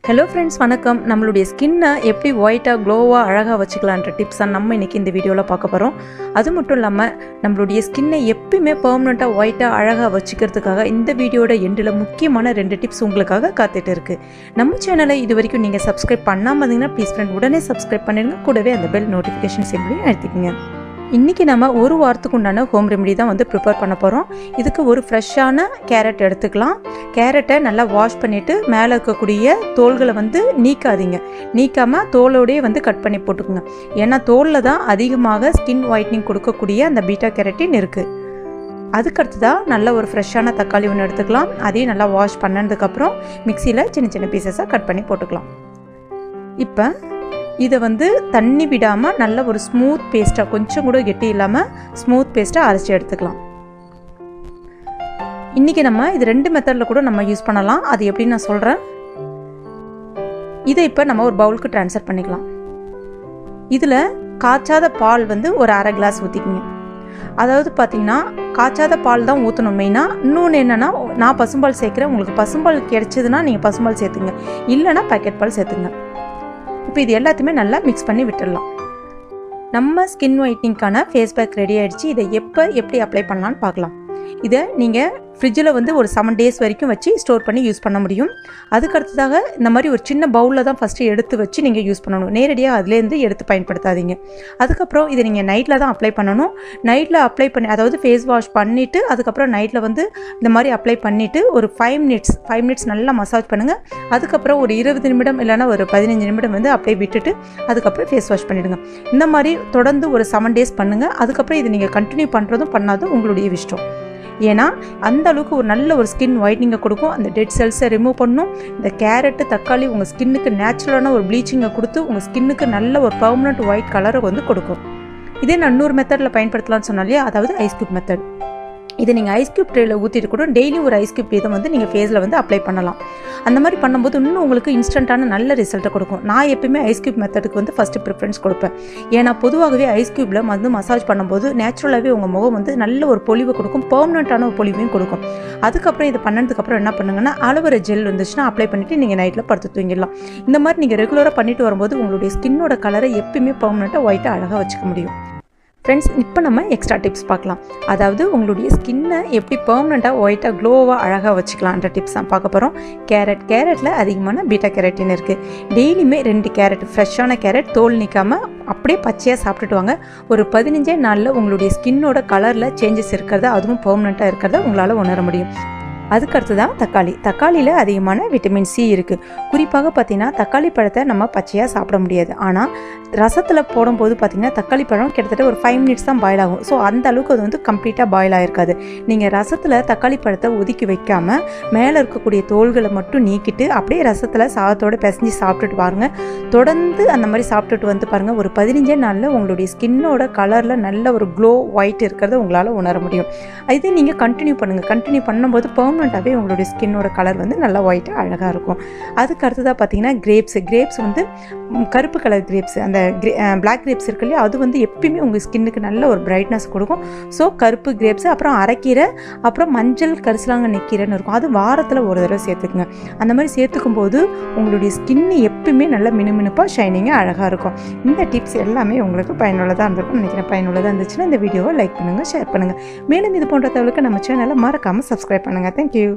Hello friends, வணக்கம். நம்மளுடைய ஸ்கின்னை எப்படி ஒயிட்டாக க்ளோவாக அழகாக வச்சுக்கலான்ற டிப்ஸை நம்ம இன்றைக்கி இந்த வீடியோவில் பார்க்க போகிறோம். அது மட்டும் இல்லாமல் நம்மளுடைய ஸ்கின்னை எப்பயுமே பெர்மனெண்ட்டாக ஒயிட்டாக அழகாக வச்சுக்கிறதுக்காக இந்த வீடியோட எண்டில் முக்கியமான 2 டிப்ஸ் உங்களுக்காக காத்துட்டு இருக்குது. நம்ம சேனலை இது வரைக்கும் நீங்கள் சப்ஸ்கிரைப் பண்ணாமல் இருந்தீங்கன்னா ப்ளீஸ் ஃப்ரெண்ட் உடனே சப்ஸ்கிரைப் பண்ணிடுங்க. கூடவே அந்த பெல் நோட்டிஃபிகேஷன் சிம்பிளையும் அழுத்திக்கங்க. இன்றைக்கி நம்ம ஒரு வாரத்துக்கு உண்டான ஹோம் ரெமெடி தான் ப்ரிப்பேர் பண்ண போகிறோம். இதுக்கு ஒரு ஃப்ரெஷ்ஷான கேரட் எடுத்துக்கலாம். கேரட்டை நல்லா வாஷ் பண்ணிவிட்டு மேலே இருக்கக்கூடிய தோல்களை நீக்காதீங்க. நீக்காமல் தோலோடையே கட் பண்ணி போட்டுக்குங்க. ஏன்னா தோலில் தான் அதிகமாக ஸ்கின் ஒயிட்னிங் கொடுக்கக்கூடிய அந்த பீட்டா கேரட்டின் இருக்குது. அதுக்கடுத்து தான் நல்ல ஒரு ஃப்ரெஷ்ஷான தக்காளி ஒன்று எடுத்துக்கலாம். அதையும் நல்லா வாஷ் பண்ணதுக்கப்புறம் மிக்சியில் சின்ன சின்ன பீசஸாக கட் பண்ணி போட்டுக்கலாம். இப்போ இதை தண்ணி விடாமல் நல்ல ஒரு ஸ்மூத் பேஸ்ட்டாக, கொஞ்சம் கூட கெட்டி இல்லாமல் ஸ்மூத் பேஸ்ட்டாக அரைச்சி எடுத்துக்கலாம். இன்றைக்கி நம்ம இது 2 மெத்தடில் கூட நம்ம யூஸ் பண்ணலாம். அது எப்படின்னு நான் சொல்கிறேன். இதை இப்போ நம்ம ஒரு பவுலுக்கு ட்ரான்ஸ்ஃபர் பண்ணிக்கலாம். இதில் காய்ச்சாத பால் ஒரு அரை கிளாஸ் ஊற்றிக்கிங்க. அதாவது பார்த்திங்கன்னா காய்ச்சாத பால் தான் ஊற்றணும் மெயினாக. இன்னொன்று என்னென்னா, நான் பசும்பால் சேர்க்குறேன். உங்களுக்கு பசும்பால் கிடைச்சதுன்னா நீங்கள் பசும்பால் சேர்த்துங்க, இல்லைன்னா பேக்கெட் பால் சேர்த்துங்க. இப்போ இது எல்லாத்தையுமே நல்லா மிக்ஸ் பண்ணி விட்டுடலாம். நம்ம ஸ்கின் ஒயிட்னிங்கான ஃபேஸ் பேக் ரெடி ஆகிடுச்சு. இதை எப்படி அப்ளை பண்ணலான்னு பார்க்கலாம். இதை நீங்கள் ஃப்ரிட்ஜில் ஒரு 7 days வரைக்கும் வச்சு ஸ்டோர் பண்ணி யூஸ் பண்ண முடியும். அதுக்கடுத்ததாக இந்த மாதிரி ஒரு சின்ன பவுலில் தான் ஃபஸ்ட்டு எடுத்து வச்சு நீங்கள் யூஸ் பண்ணணும். நேரடியாக அதுலேருந்து எடுத்து பயன்படுத்தாதீங்க. அதுக்கப்புறம் இதை நீங்கள் நைட்டில் தான் அப்ளை பண்ணணும். நைட்டில் அப்ளை பண்ணி, அதாவது ஃபேஸ் வாஷ் பண்ணிவிட்டு அதுக்கப்புறம் நைட்டில் இந்த மாதிரி அப்ளை பண்ணிவிட்டு ஒரு 5 மினிட்ஸ் நல்லா மசாஜ் பண்ணுங்கள். அதுக்கப்புறம் ஒரு 20 நிமிடம் இல்லைனா ஒரு 15 நிமிடம் அப்படியே விட்டுட்டு அதுக்கப்புறம் ஃபேஸ் வாஷ் பண்ணிவிடுங்க. இந்த மாதிரி தொடர்ந்து ஒரு 7 days பண்ணுங்கள். அதுக்கப்புறம் இது நீங்கள் கண்டினியூ பண்ணுறதும் பண்ணாதும் உங்களுடைய இஷ்டம். ஏன்னா அந்த அளவுக்கு ஒரு நல்ல ஒரு ஸ்கின் ஒயிட்னிங்கை கொடுக்கும். அந்த டெட் செல்ஸை ரிமூவ் பண்ணும். இந்த கேரட்டு தக்காளி உங்கள் ஸ்கின்னுக்கு நேச்சுரலான ஒரு ப்ளீச்சிங்கை கொடுத்து உங்கள் ஸ்கின்னுக்கு நல்ல ஒரு பர்மனெண்ட் ஒயிட் கலரை கொடுக்கும். இதே நான் 100 மெத்தடில் பயன்படுத்தலாம்னு சொன்னாலே, அதாவது ஐஸ் கியூப் மெத்தட். இதை நீங்கள் ஐஸ் கியூப் ட்ரேயில் ஊற்றிட்டு கூட டெய்லி ஒரு ஐஸ் கியூப் இதை நீங்கள் ஃபேஸில் அப்ளை பண்ணலாம். அந்த மாதிரி பண்ணும்போது இன்னும் உங்களுக்கு இன்ஸ்டண்ட்டான நல்ல ரிசல்ட்டை கொடுக்கும். நான் எப்பயுமே ஐஸ் கியூப் மெத்தடுக்கு ஃபஸ்ட்டு ப்ரிஃபரன்ஸ் கொடுப்பேன். ஏன்னா பொதுவாகவே ஐஸ் கியூப்பில் மசாஜ் பண்ணும்போது நேச்சுரலாகவே உங்கள் முகம் நல்ல ஒரு பொலிவை கொடுக்கும், பெர்மனெண்ட்டான ஒரு பொலிவையும் கொடுக்கும். அதுக்கப்புறம் இதை பண்ணதுக்கப்புறம் என்ன பண்ணுங்கன்னா, அலோவேரா ஜெல் இருந்துச்சுன்னா அப்ளை பண்ணிவிட்டு நீங்கள் நைட்டில் படுத்து தூங்கிடலாம். இந்த மாதிரி நீங்கள் ரெகுலராக பண்ணிட்டு வரும்போது உங்களுடைய ஸ்கின்னோட கலரை எப்பயுமே பெர்மனெண்ட்டாக ஒயிட்டாக அழகாக வச்சுக்க முடியும். ஃப்ரெண்ட்ஸ், இப்போ நம்ம எக்ஸ்ட்ரா டிப்ஸ் பார்க்கலாம். அதாவது உங்களுடைய ஸ்கின்னை எப்படி பெர்மனெண்ட்டாக ஒயிட்டாக க்ளோவாக அழகாக வச்சுக்கலான்ற டிப்ஸ் தான் பார்க்க போகிறோம். கேரட்டில் அதிகமான பீட்டா கேரட்டின் இருக்குது. டெய்லியுமே 2 கேரட், ஃப்ரெஷ்ஷான கேரட் தோல் நீக்காமல் அப்படியே பச்சையாக சாப்பிட்டுட்டு வாங்க. ஒரு 15 நாளில் உங்களுடைய ஸ்கின்னோட கலரில் சேஞ்சஸ் இருக்கிறத, அதுவும் பெர்மனெண்ட்டாக இருக்கிறத உங்களால் உணர முடியும். அதுக்கடுத்து தான் தக்காளியில் அதிகமான விட்டமின் சி இருக்குது. குறிப்பாக பார்த்திங்கன்னா தக்காளி பழத்தை நம்ம பச்சையாக சாப்பிட முடியாது. ஆனால் ரசத்தில் போடும்போது பார்த்திங்கன்னா தக்காளி பழம் கிட்டத்தட்ட ஒரு 5 minutes தான் பாயில் ஆகும். ஸோ அந்த அளவுக்கு அது கம்ப்ளீட்டாக பாயில் ஆகிருக்காது. நீங்கள் ரசத்தில் தக்காளி பழத்தை ஒதுக்கி வைக்காமல் மேலே இருக்கக்கூடிய தோல்களை மட்டும் நீக்கிட்டு அப்படியே ரசத்தில் சாதத்தோடு பிசைஞ்சு சாப்பிட்டுட்டு பாருங்கள். தொடர்ந்து அந்த மாதிரி சாப்பிட்டுட்டு பாருங்கள். ஒரு 15 நாளில் உங்களுடைய ஸ்கின்னோட கலரில் நல்ல ஒரு க்ளோ ஒயிட் இருக்கிறத உங்களால் உணர முடியும். இதே நீங்கள் கண்டினியூ பண்ணுங்கள். கண்டினியூ பண்ணும்போது பெர்மனெண்ட்டாகவே உங்களுடைய ஸ்கின்னோட கலர் நல்லா ஒயிட்டாக அழகாக இருக்கும். அதுக்கு அடுத்ததாக பார்த்தீங்கன்னா கிரேப்ஸ் கருப்பு கலர் கிரேப்ஸ், அந்த பிளாக் கிரேப்ஸ் இருக்கு இல்லையா, அது எப்பயுமே உங்கள் ஸ்கின்னுக்கு நல்ல ஒரு பிரைட்னஸ் கொடுக்கும். ஸோ கருப்பு கிரேப்ஸ், அப்புறம் அரைக்கீரை, அப்புறம் மஞ்சள் கரிசலாங்கண்ணி கீரைன்னு இருக்கும். அது வாரத்தில் ஒரு தடவை சேர்த்துக்குங்க. அந்த மாதிரி சேர்த்துக்கும் போது உங்களுடைய ஸ்கின்னு எப்பயுமே நல்லா மினுமினுப்பாக ஷைனிங்காக அழகாக இருக்கும். இந்த டிப்ஸ் எல்லாமே உங்களுக்கு பயனுள்ளதாக இருந்திருக்கும் நினைக்கிறேன். பயனுள்ளதாக இருந்துச்சுன்னா இந்த வீடியோவை லைக் பண்ணுங்கள், ஷேர் பண்ணுங்கள். மேலும் இது போன்ற தகவலுக்கு நம்ம சேனலை மறக்காமல் சப்ஸ்கிரைப் பண்ணுங்கள். தேங்க்யூ.